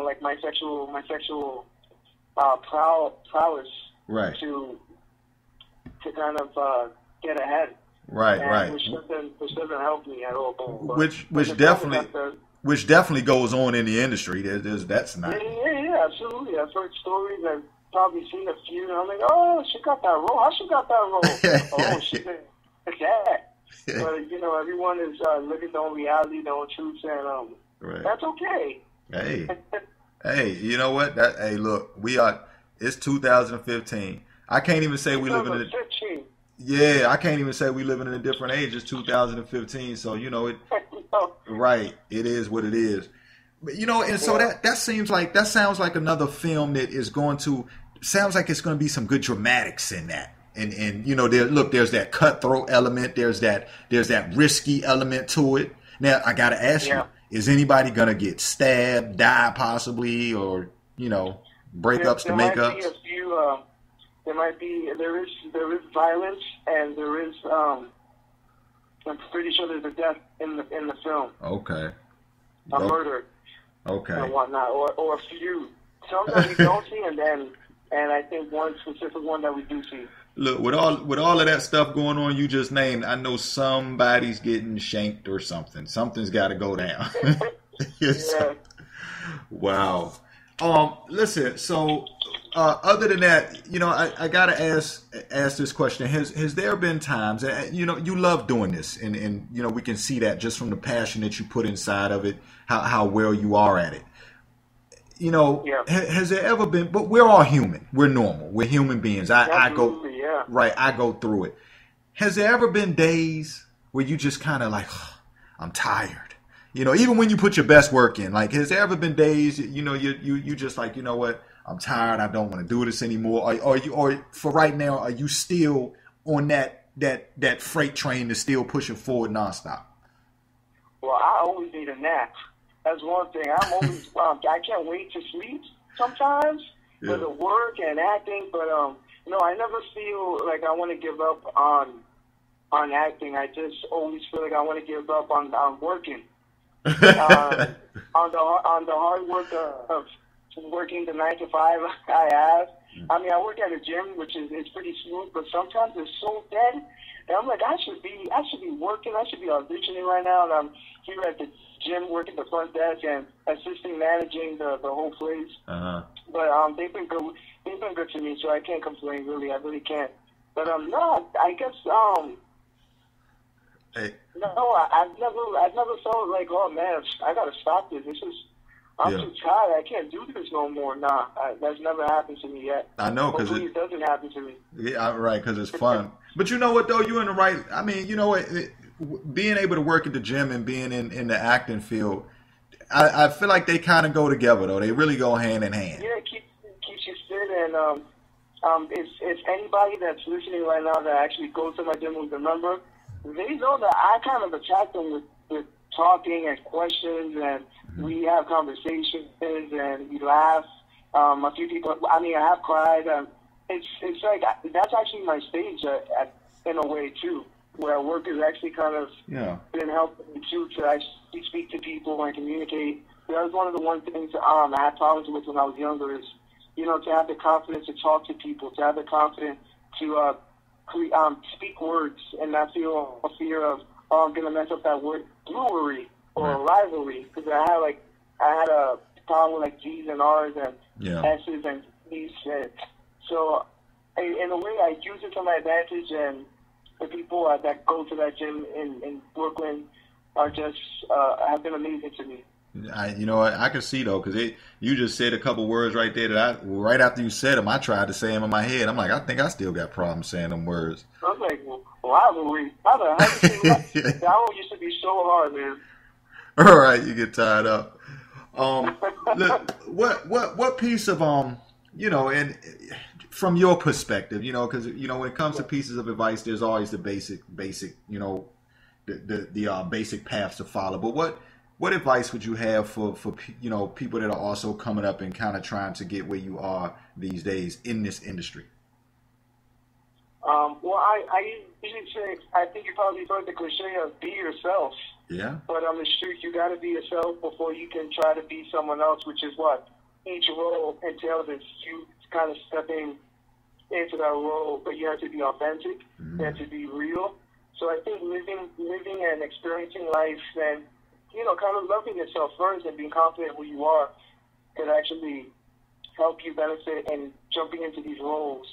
like my sexual prowess to kind of get ahead. Which doesn't help me at all. Which definitely goes on in the industry. That's not. Yeah, absolutely. I've heard stories. I've probably seen a few, and I'm like, oh, she got that role. How she got that role? Oh, she did that. But everyone is living their own reality, their own truths, and that's okay. Hey, hey, you know what? Hey, look, it's 2015. I can't even say we live in a, 2015. yeah, I can't even say we living in a different age. It's 2015. So, No. right, it is what it is. But, and so Yeah. that sounds like another film that is going to, sounds like it's going to be some good dramatics in that. And there's that cutthroat element, there's that risky element to it. Now, I got to ask you, Yeah. is anybody going to get stabbed, die possibly, or, breakups to There might be makeups? a few. There is violence, and there is. I'm pretty sure there's a death in the film, Okay. a Oh, murder okay. and whatnot, or a few. Some that we don't see, and I think one specific one that we do see. Look, with all of that stuff going on you just named, I know somebody's getting shanked or something. Something's got to go down. Yeah. So, wow. Listen. So, other than that, I gotta ask this question. Has there been times, you love doing this, and we can see that just from the passion that you put inside of it, how well you are at it. Yeah. Has there ever been? But we're all human. We're normal. We're human beings. I go Absolutely. Yeah. right. I go through it. Has there ever been days where you just kind of like, I'm tired? Even when you put your best work in, like, has there ever been days, you just like, what? I'm tired. I don't want to do this anymore. Or for right now, are you still on that freight train that's still pushing forward nonstop? Well, I always need a nap. That's one thing. I'm always. I can't wait to sleep sometimes Yeah. for the work and acting, but no, I never feel like I want to give up on acting. I just always feel like I want to give up on working. On the hard work of working the 9 to 5 I have. I mean, I work at a gym, which is it's pretty smooth, but sometimes it's so dead. And I'm like, I should be working. I should be auditioning right now. And I'm here at the gym working the front desk and assisting managing the whole place. Uh-huh. But they've been good. They've been good to me, so I can't complain. Really, I really can't. But no, I guess Hey, no, I've never felt like, oh man, I gotta stop this. I'm yeah. too tired. I can't do this no more. Nah, that's never happened to me yet. I know, because Hopefully, it doesn't happen to me. yeah, right, because it's fun. But you know what, though? You're in the right. I mean, you know what? Being able to work at the gym and being in the acting field, I feel like they kind of go together, though. They really go hand in hand. Yeah, it keeps you fit. And if anybody that's listening right now that actually goes to my gym with a member, they know that I kind of attack them with talking and questions, and we have conversations and we laugh. A few people, I mean, I have cried. It's like that's actually my stage in a way too, where work has actually kind of Yeah. been helping me too to actually speak to people and communicate. That was one of the things I had problems with when I was younger is, to have the confidence to talk to people, to have the confidence to speak words and not feel a fear of, I'm going to mess up that word, brewery or rivalry, because I had a problem with like G's and R's and Yeah. S's and T's. And so in a way, I use it to my advantage, and the people that go to that gym in Brooklyn are just have been amazing to me. I can see though, because you just said a couple words right there that right after you said them, I tried to say them in my head. I'm like, I think I still got problems saying them words. I was like, rivalry. How do you say that? That one used to be so hard, man. All right, you get tied up. Look, what piece of and from your perspective, because when it comes to pieces of advice, there's always the basic, the basic paths to follow. But what advice would you have for people that are also coming up and kind of trying to get where you are these days in this industry? Well, I usually say, I think you probably heard the cliche of be yourself. Yeah. But on the street, you got to be yourself before you can try to be someone else, which is what each role entails. Is you kind of stepping into that role, but you have to be authentic, you have to be real. So I think living and experiencing life and, kind of loving yourself first and being confident who you are could actually help you benefit in jumping into these roles.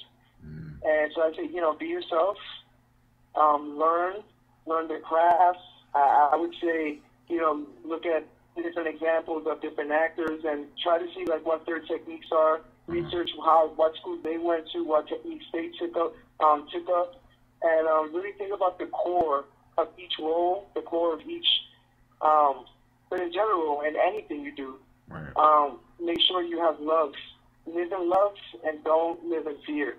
And so I say, be yourself, learn the craft. I would say, look at different examples of different actors and try to see like what their techniques are. Research what schools they went to, what techniques they took up, and really think about the core of each role, the core of each. But in general, in anything you do, make sure you have love. Live in love and don't live in fear.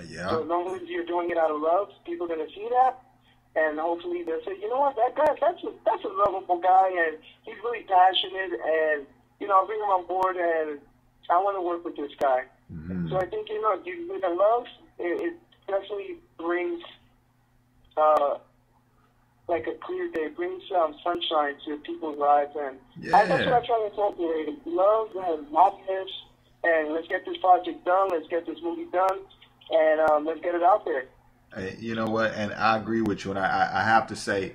Yeah. So as long as you're doing it out of love, people are gonna see that, and hopefully they'll say, you know what, that guy, that's a lovable guy, and he's really passionate, and I'll bring him on board, and I want to work with this guy. Mm-hmm. So I think you live in love. It definitely brings like a clear day, brings sunshine to people's lives, and that's what I try to incorporate: love and happiness. And let's get this project done. Let's get this movie done, and let's get it out there. You know what? And I agree with you. And I have to say,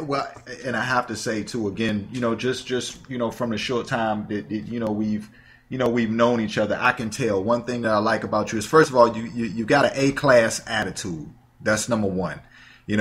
well, and I have to say too. Again, just from the short time that we've known each other, I can tell one thing that I like about you is, first of all, you got an A-class attitude. That's number one. You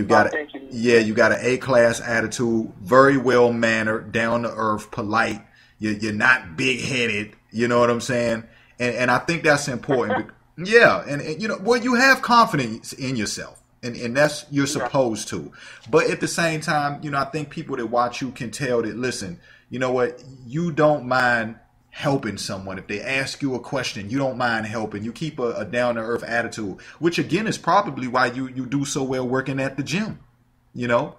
got you got an A-class attitude, very well mannered, down to earth, polite. You're not big headed. You know what I'm saying? And I think that's important. Yeah, and you have confidence in yourself, and that's you're supposed to. But at the same time, I think people that watch you can tell that, listen, you know what, you don't mind helping someone. If they ask you a question, you don't mind helping. You keep a down to earth attitude, which again is probably why you do so well working at the gym. Yeah.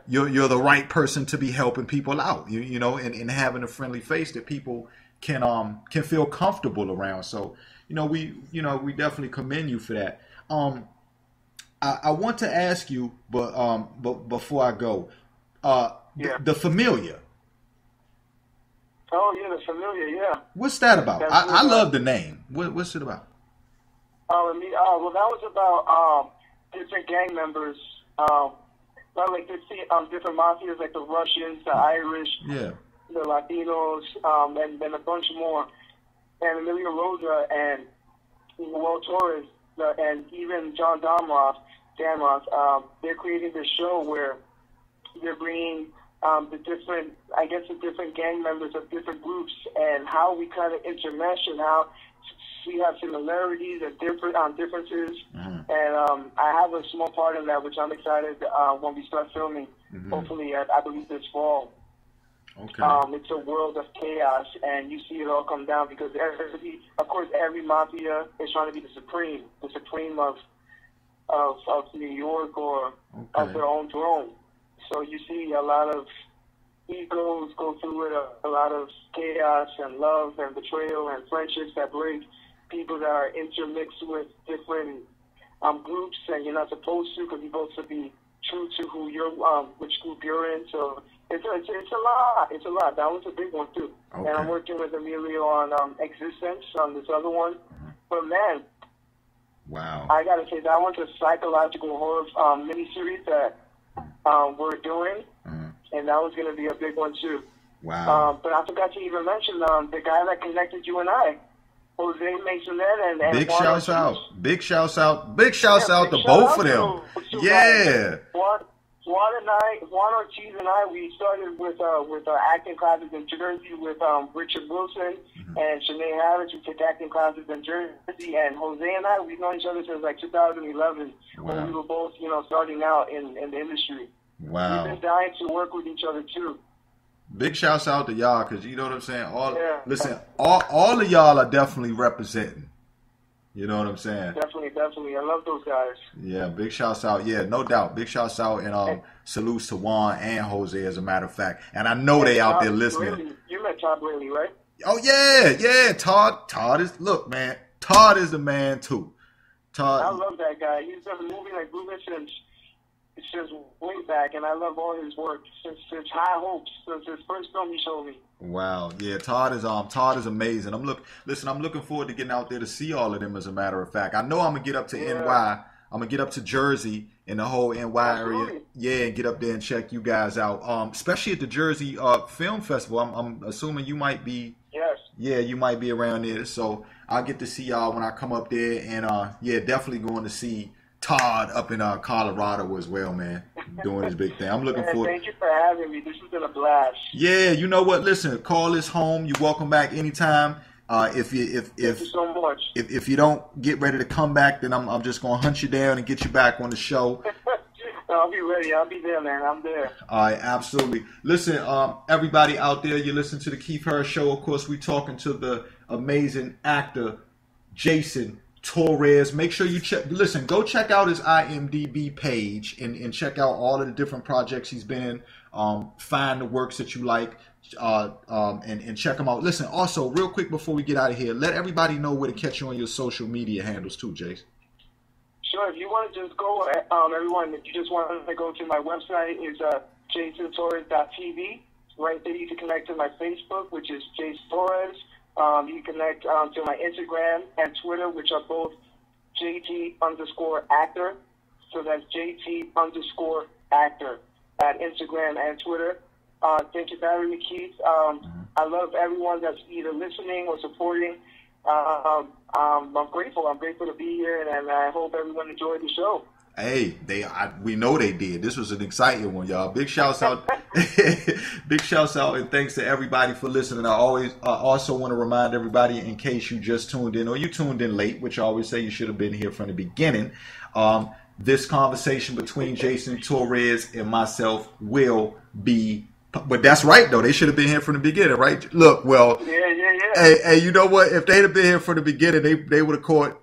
You're the right person to be helping people out. And having a friendly face that people can feel comfortable around. So we definitely commend you for that. I want to ask you, but before I go, the Familiar. Oh yeah, the Familiar, yeah. What's that about? I love the name. What's it about? Well, that was about different gang members. Like different mafias, like the Russians, the Irish, the Latinos, and then a bunch more. And Emilio Rosa and Torres, and even John Damroth, they're creating this show where they're bringing the different gang members of different groups, and how we kind of intermesh, and how we have similarities and differences. Mm-hmm. And I have a small part in that, which I'm excited when we start filming. Mm-hmm. Hopefully, I believe this fall. Okay. It's a world of chaos, and you see it all come down because every mafia is trying to be the supreme of New York or of their own throne. So you see a lot of egos go through it, a lot of chaos and love and betrayal and friendships that break, people that are intermixed with different groups, and you're not supposed to, because you're supposed to be true to who you're, which group you're in. So it's a lot. It's a lot. That was a big one too. Okay. And I'm working with Emilio on Existence, on this other one. But man, wow! I gotta say, that one's a psychological horror miniseries that we're doing, and that was gonna be a big one too. Wow! But I forgot to even mention the guy that connected you and I, Jose Masonet, and big shouts out to both of them. Yeah. Juan Ortiz and I, we started with acting classes in Jersey with Richard Wilson and Shanae Harris. We took acting classes in Jersey, and Jose and I, we've known each other since like 2011 when we were both, starting out in the industry. Wow. We've been dying to work with each other too. Big shouts out to y'all, because you know what I'm saying. Listen, all of y'all are definitely representing. You know what I'm saying? Definitely. I love those guys. Yeah, big shouts out. Yeah, no doubt. Big shouts out, and salutes to Juan and Jose, as a matter of fact. And I know they out there listening. Braley. You met Todd Braley, right? Oh yeah. Todd is Todd is the man too. Todd. I love that guy. He's done a movie like Movement since way back, and I love all his work since High Hopes, since his first film he showed me. Wow, yeah, Todd is amazing. I'm looking forward to getting out there to see all of them. As a matter of fact, I know I'm gonna get up to NY. I'm gonna get up to Jersey and the whole NY area. Yeah, and get up there and check you guys out. Especially at the Jersey Film Festival. I'm assuming you might be. Yes. Yeah, you might be around there. So I'll get to see y'all when I come up there, and definitely going to see Todd up in Colorado as well, man, doing his big thing. I'm looking forward. Thank you for having me. This has been a blast. Yeah, you know what? Listen, call is home. You're welcome back anytime. Thank you so much. If you don't get ready to come back, then I'm just gonna hunt you down and get you back on the show. I'll be ready. I'll be there, man. I'm there. All right, absolutely. Listen, everybody out there, you listen to the Keith Harris Show. Of course, we talking to the amazing actor Jason Torres. Make sure you go check out his IMDb page and check out all of the different projects he's been in. Find the works that you like, and check them out. Listen, also, real quick before we get out of here, let everybody know where to catch you on your social media handles too, Jason. Sure. If you want to just go, everyone, if you just want to go to my website, it's jasontorres.tv. Right there, you can connect to my Facebook, which is Jason Torres. You can connect to my Instagram and Twitter, which are both JT_actor. So that's JT_actor at Instagram and Twitter. Thank you for having me, Keith. I love everyone that's either listening or supporting. I'm grateful. I'm grateful to be here, and I hope everyone enjoyed the show. Hey, we know they did. This was an exciting one, y'all. Big shouts out, big shouts out, and thanks to everybody for listening. I also want to remind everybody, in case you just tuned in or you tuned in late, which I always say you should have been here from the beginning. This conversation between Jason Torres and myself will be. But that's right, though. They should have been here from the beginning, right? Look, well, yeah. Hey, you know what? If they'd have been here from the beginning, they would have caught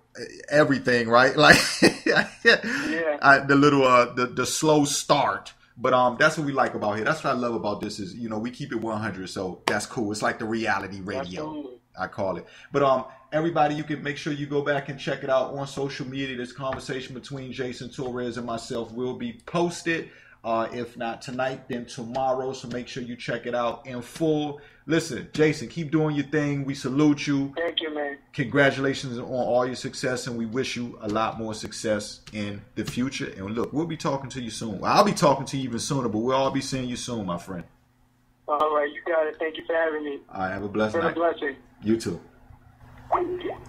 everything, right? Like, the little the slow start. But that's what we like about here. That's what I love about this is, we keep it 100, so that's cool. It's like the reality radio, absolutely. I call it. But everybody, you can make sure you go back and check it out on social media. This conversation between Jason Torres and myself will be posted. If not tonight, then tomorrow. So make sure you check it out in full. Listen, Jason, keep doing your thing. We salute you. Thank you, man. Congratulations on all your success, and we wish you a lot more success in the future. And look, we'll be talking to you soon. Well, I'll be talking to you even sooner, but we'll all be seeing you soon, my friend. All right, you got it. Thank you for having me. All right, have a blessed night. It's been a blessing. You too.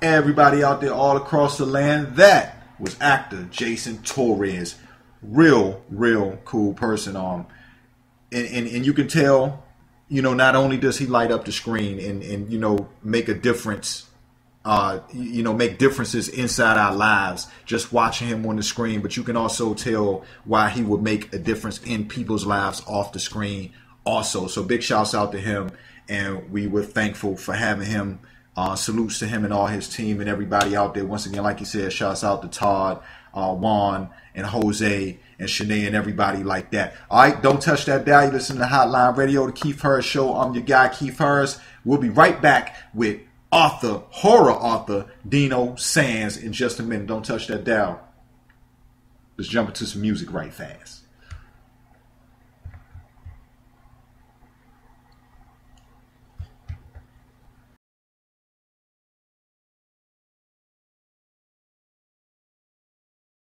Everybody out there all across the land, that was actor Jason Torres. Real cool person. And you can tell, not only does he light up the screen and make a difference, make differences inside our lives just watching him on the screen, but you can also tell why he would make a difference in people's lives off the screen also. So big shouts out to him, and we were thankful for having him. Salutes to him and all his team and everybody out there. Once again, like you said, shouts out to Todd, Juan, and Jose, and Shanae, and everybody like that. All right, don't touch that dial. You listen to Hotline Radio, the Keith Harris Show. I'm your guy, Keith Harris. We'll be right back with horror author, Dino Sands in just a minute. Don't touch that dial. Let's jump into some music right fast.